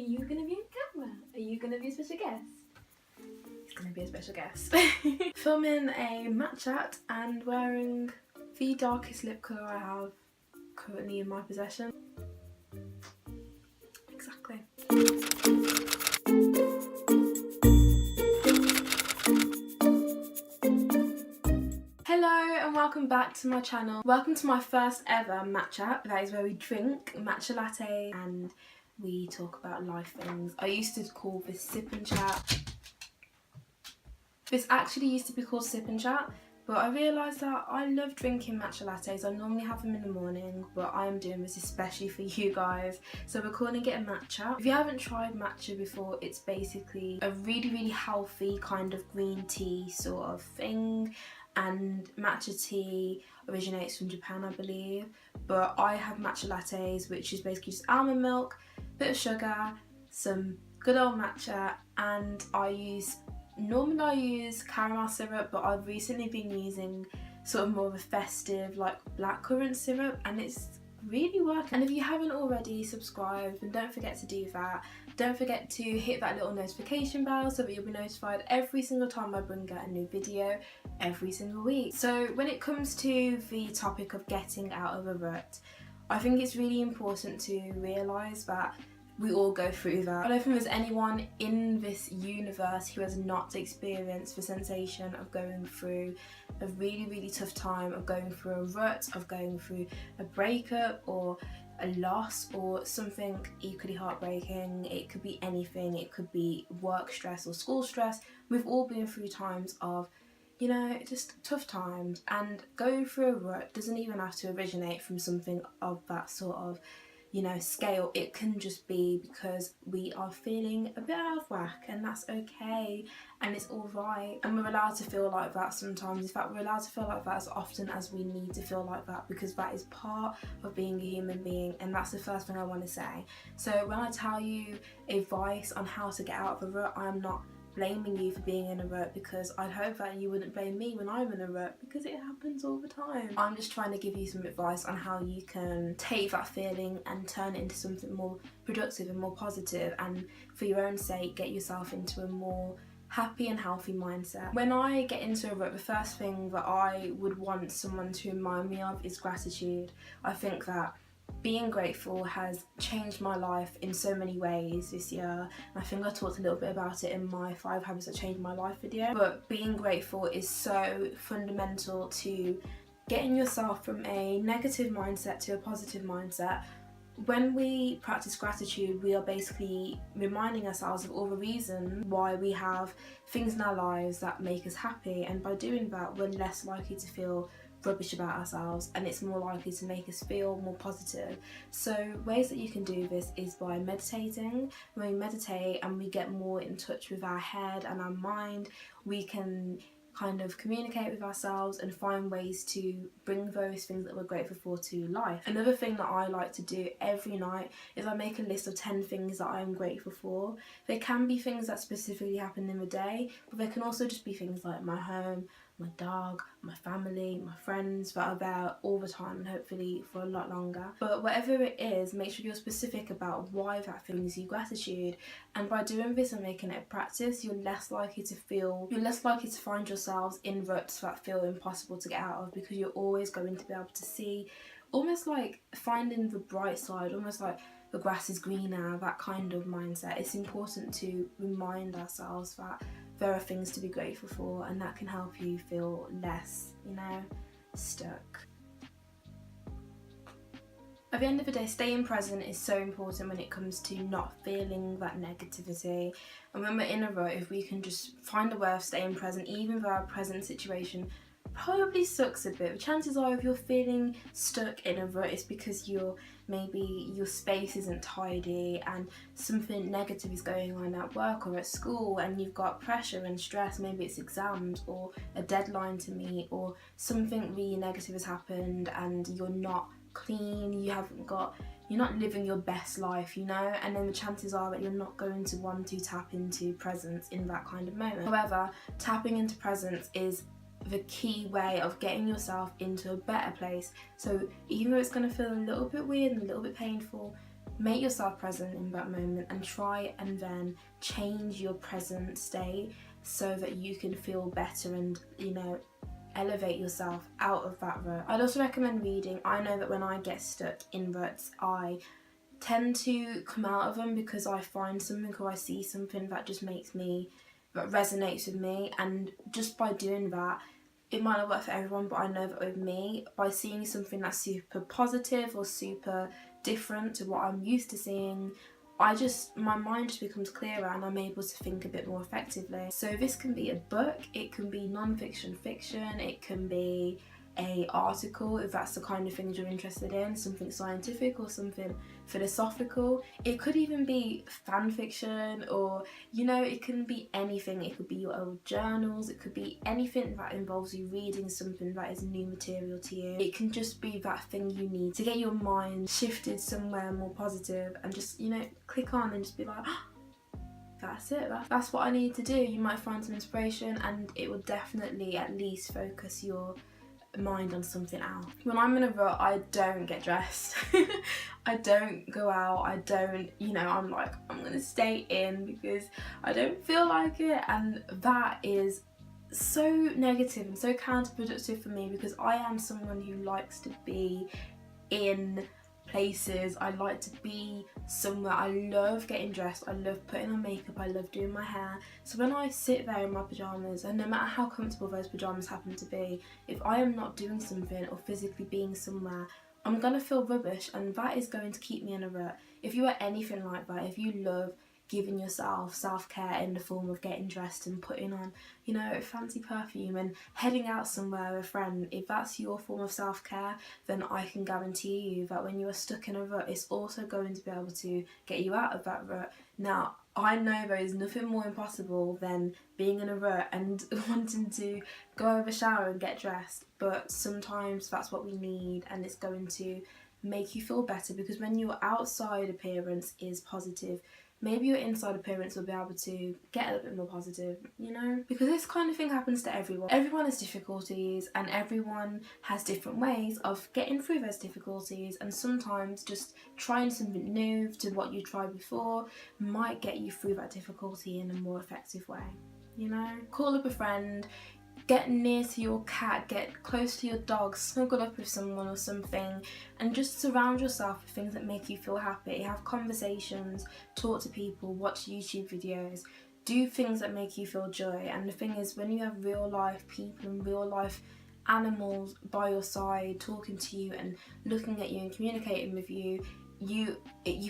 you gonna be on camera? Are you gonna be a special guest? He's gonna be a special guest. Filming a MATCHAT and wearing the darkest lip colour I have currently in my possession. Exactly. Hello and welcome back to my channel. Welcome to my first ever MATCHAT. That is where we drink matcha latte and we talk about life things. I used to call this sip and chat. This actually used to be called sip and chat, but I realised that I love drinking matcha lattes. I normally have them in the morning, but I'm doing this especially for you guys. So we're calling it a matcha. If you haven't tried matcha before, it's basically a really healthy kind of green tea sort of thing. And matcha tea originates from Japan, I believe. But I have matcha lattes, which is basically just almond milk, bit of sugar, some good old matcha, and normally I use caramel syrup, but I've recently been using sort of more of a festive like blackcurrant syrup, and it's really working. And if you haven't already subscribed, then don't forget to do that. Don't forget to hit that little notification bell so that you'll be notified every single time I bring out a new video every single week. So when it comes to the topic of getting out of a rut, I think it's really important to realise that we all go through that. I don't think there's anyone in this universe who has not experienced the sensation of going through a really tough time, of going through a rut, of going through a breakup or a loss or something equally heartbreaking. It could be anything. It could be work stress or school stress. We've all been through times of, you know, just tough times, and going through a rut doesn't even have to originate from something of that sort of, you know, scale. It can just be because we are feeling a bit out of whack, and that's okay, and it's all right, and we're allowed to feel like that sometimes. In fact, we're allowed to feel like that as often as we need to feel like that, because that is part of being a human being, and that's the first thing I want to say. So when I tell you advice on how to get out of a rut, I'm not blaming you for being in a rut, because I'd hope that you wouldn't blame me when I'm in a rut, because it happens all the time. I'm just trying to give you some advice on how you can take that feeling and turn it into something more productive and more positive, and for your own sake get yourself into a more happy and healthy mindset. When I get into a rut, the first thing that I would want someone to remind me of is gratitude. I think that being grateful has changed my life in so many ways this year. I think I talked a little bit about it in my 5 habits that changed my life video. But being grateful is so fundamental to getting yourself from a negative mindset to a positive mindset. When we practice gratitude, we are basically reminding ourselves of all the reasons why we have things in our lives that make us happy, and by doing that we're less likely to feel rubbish about ourselves, and it's more likely to make us feel more positive. So ways that you can do this is by meditating. When we meditate and we get more in touch with our head and our mind, we can kind of communicate with ourselves and find ways to bring those things that we're grateful for to life. Another thing that I like to do every night is I make a list of 10 things that I am grateful for. They can be things that specifically happen in the day, but they can also just be things like my home, my dog, my family, my friends that are there all the time, and hopefully for a lot longer. But whatever it is, make sure you're specific about why that thing gives you gratitude. And by doing this and making it a practice, you're less likely to find yourselves in ruts that feel impossible to get out of, because you're always going to be able to see, almost like finding the bright side, almost like the grass is greener, that kind of mindset. It's important to remind ourselves that there are things to be grateful for, and that can help you feel less, you know, stuck. At the end of the day, staying present is so important when it comes to not feeling that negativity. And when we're in a rut, if we can just find a way of staying present, even though our present situation probably sucks a bit. The chances are, if you're feeling stuck in a rut, it's because maybe your space isn't tidy and something negative is going on at work or at school, and you've got pressure and stress. Maybe it's exams or a deadline to meet, or something really negative has happened and you're not clean, you're not living your best life, you know, and then the chances are that you're not going to want to tap into presence in that kind of moment. However, tapping into presence is the key way of getting yourself into a better place. So even though it's going to feel a little bit weird and a little bit painful, make yourself present in that moment and try and then change your present state so that you can feel better and, you know, elevate yourself out of that rut. I'd also recommend reading. I know that when I get stuck in ruts, I tend to come out of them because I find something or I see something that just makes me, that resonates with me, and just by doing that, it might not work for everyone, but I know that with me, by seeing something that's super positive or super different to what I'm used to seeing, my mind just becomes clearer and I'm able to think a bit more effectively. So this can be a book, it can be non-fiction, fiction, it can be a article if that's the kind of things you're interested in, something scientific or something philosophical. It could even be fan fiction, or, you know, it can be anything. It could be your old journals, it could be anything that involves you reading something that is new material to you. It can just be that thing you need to get your mind shifted somewhere more positive and just, you know, click on and just be like, that's it, that's what I need to do. You might find some inspiration and it will definitely at least focus your mind on something else. When I'm in a rut, I don't get dressed. I don't go out, I don't, you know, I'm like, I'm gonna stay in because I don't feel like it, and that is so negative and so counterproductive for me because I am someone who likes to be in places. I like to be somewhere. I love getting dressed, I love putting on makeup, I love doing my hair. So when I sit there in my pyjamas, and no matter how comfortable those pyjamas happen to be, if I am not doing something or physically being somewhere, I'm gonna feel rubbish, and that is going to keep me in a rut. If you are anything like that, if you love giving yourself self-care in the form of getting dressed and putting on, you know, fancy perfume and heading out somewhere with a friend, if that's your form of self-care, then I can guarantee you that when you are stuck in a rut, it's also going to be able to get you out of that rut. Now, I know there is nothing more impossible than being in a rut and wanting to go have a shower and get dressed, but sometimes that's what we need, and it's going to make you feel better because when your outside appearance is positive, maybe your inside appearance will be able to get a little bit more positive, you know? Because this kind of thing happens to everyone. Everyone has difficulties and everyone has different ways of getting through those difficulties, and sometimes just trying something new to what you tried before might get you through that difficulty in a more effective way, you know? Call up a friend, get near to your cat, get close to your dog, snuggle up with someone or something, and just surround yourself with things that make you feel happy. Have conversations, talk to people, watch YouTube videos, do things that make you feel joy. And the thing is, when you have real life people and real life animals by your side talking to you and looking at you and communicating with you, you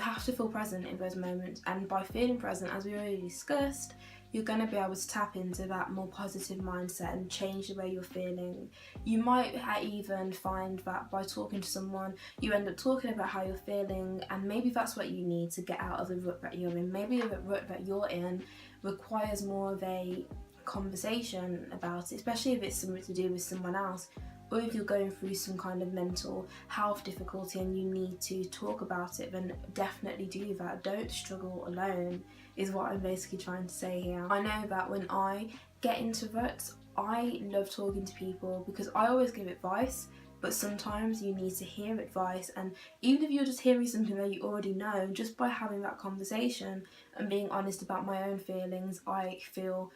have to feel present in those moments. And by feeling present, as we already discussed, you're going to be able to tap into that more positive mindset and change the way you're feeling. You might even find that by talking to someone, you end up talking about how you're feeling, and maybe that's what you need to get out of the rut that you're in. Maybe the rut that you're in requires more of a conversation about it, especially if it's something to do with someone else, or if you're going through some kind of mental health difficulty and you need to talk about it, then definitely do that. Don't struggle alone, is what I'm basically trying to say here. I know that when I get into ruts, I love talking to people because I always give advice, but sometimes you need to hear advice, and even if you're just hearing something that you already know, just by having that conversation and being honest about my own feelings, I feel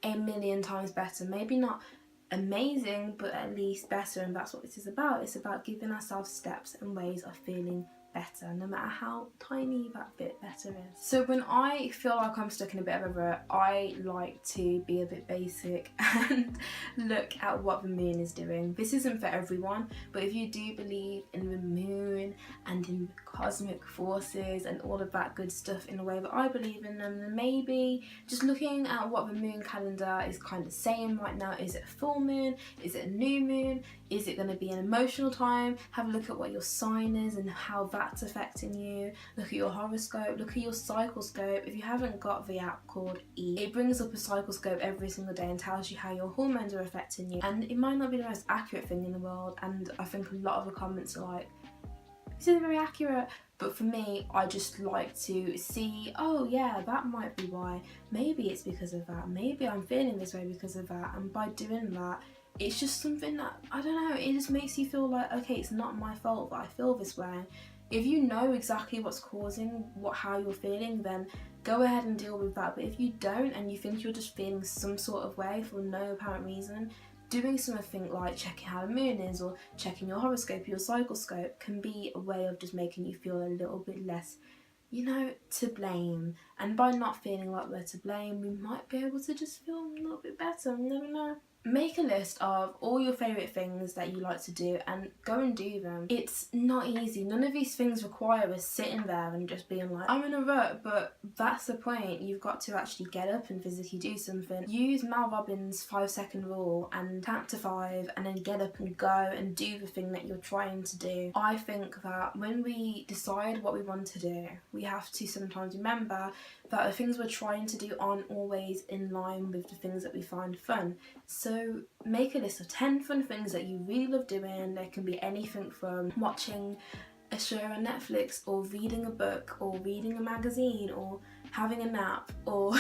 a million times better. Maybe not amazing, but at least better, and that's what this is about. It's about giving ourselves steps and ways of feeling better, no matter how tiny that bit better is. So when I feel like I'm stuck in a bit of a rut, I like to be a bit basic and look at what the moon is doing. This isn't for everyone, but if you do believe in the moon and in cosmic forces and all of that good stuff in the way that I believe in them, then maybe just looking at what the moon calendar is kind of saying right now. Is it a full moon? Is it a new moon? Is it going to be an emotional time? Have a look at what your sign is and how that's affecting you. Look at your horoscope, look at your cycle scope. If you haven't got the app called E, it brings up a cycle scope every single day and tells you how your hormones are affecting you. And it might not be the most accurate thing in the world, and I think a lot of the comments are like, this isn't very accurate. But for me, I just like to see, oh yeah, that might be why. Maybe it's because of that. Maybe I'm feeling this way because of that. And by doing that, it's just something that, I don't know, it just makes you feel like, okay, it's not my fault that I feel this way. If you know exactly what's causing how you're feeling, then go ahead and deal with that. But if you don't and you think you're just feeling some sort of way for no apparent reason, doing something like checking how the moon is or checking your horoscope, your cycle scope, can be a way of just making you feel a little bit less, you know, to blame. And by not feeling like we're to blame, we might be able to just feel a little bit better. You never know. Make a list of all your favourite things that you like to do and go and do them. It's not easy. None of these things require us sitting there and just being like, I'm in a rut, but that's the point. You've got to actually get up and physically do something. Use Mel Robbins' 5-second rule and count to 5 and then get up and go and do the thing that you're trying to do. I think that when we decide what we want to do, we have to sometimes remember that the things we're trying to do aren't always in line with the things that we find fun. So make a list of 10 fun things that you really love doing. There can be anything from watching a show on Netflix or reading a book or reading a magazine or having a nap or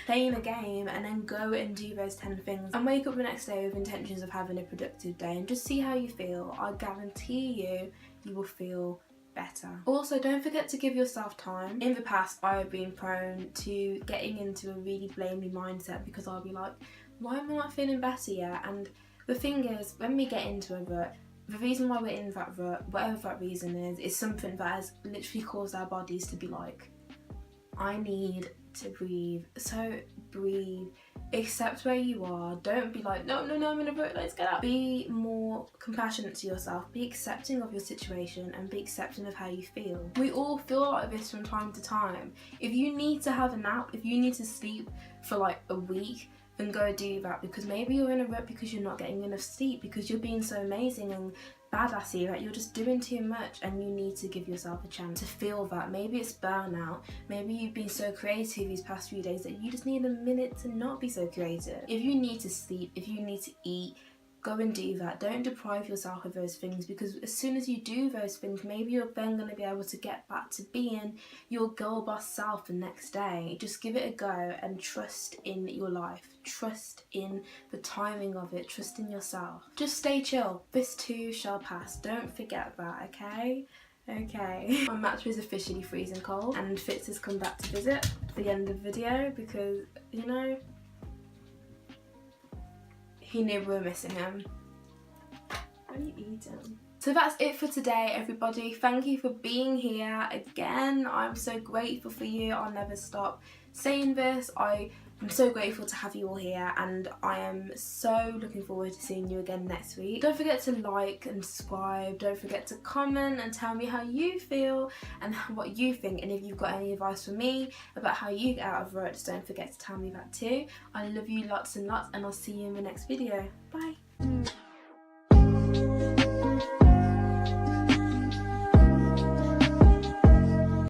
playing a game, and then go and do those 10 things and wake up the next day with intentions of having a productive day and just see how you feel. I guarantee you will feel better. Also, don't forget to give yourself time. In the past, I have been prone to getting into a really blamey mindset because I'll be like, why am I not feeling better yet? And the thing is, when we get into a rut, the reason why we're in that rut, whatever that reason is something that has literally caused our bodies to be like, I need to breathe. So breathe, accept where you are. Don't be like, no, I'm in a rut, let's get out. Be more compassionate to yourself. Be accepting of your situation and be accepting of how you feel. We all feel like this from time to time. If you need to have a nap, if you need to sleep for like a week, then go do that, because maybe you're in a rut because you're not getting enough sleep, because you're being so amazing and badassy that you're just doing too much, and you need to give yourself a chance to feel that. Maybe it's burnout, maybe you've been so creative these past few days that you just need a minute to not be so creative. If you need to sleep, if you need to eat, go and do that. Don't deprive yourself of those things, because as soon as you do those things, maybe you're then going to be able to get back to being your girl boss self the next day. Just give it a go and trust in your life. Trust in the timing of it. Trust in yourself. Just stay chill. This too shall pass. Don't forget that, okay? Okay. My matcha is officially freezing cold, and Fitz has come back to visit for the end of the video because, you know, he knew we were missing him. What are you eating? So that's it for today, everybody. Thank you for being here again. I'm so grateful for you. I'll never stop saying this. I'm so grateful to have you all here, and I am so looking forward to seeing you again next week. Don't forget to like and subscribe. Don't forget to comment and tell me how you feel and what you think, and if you've got any advice for me about how you get out of ruts, don't forget to tell me that too. I love you lots and lots, and I'll see you in the next video. Bye.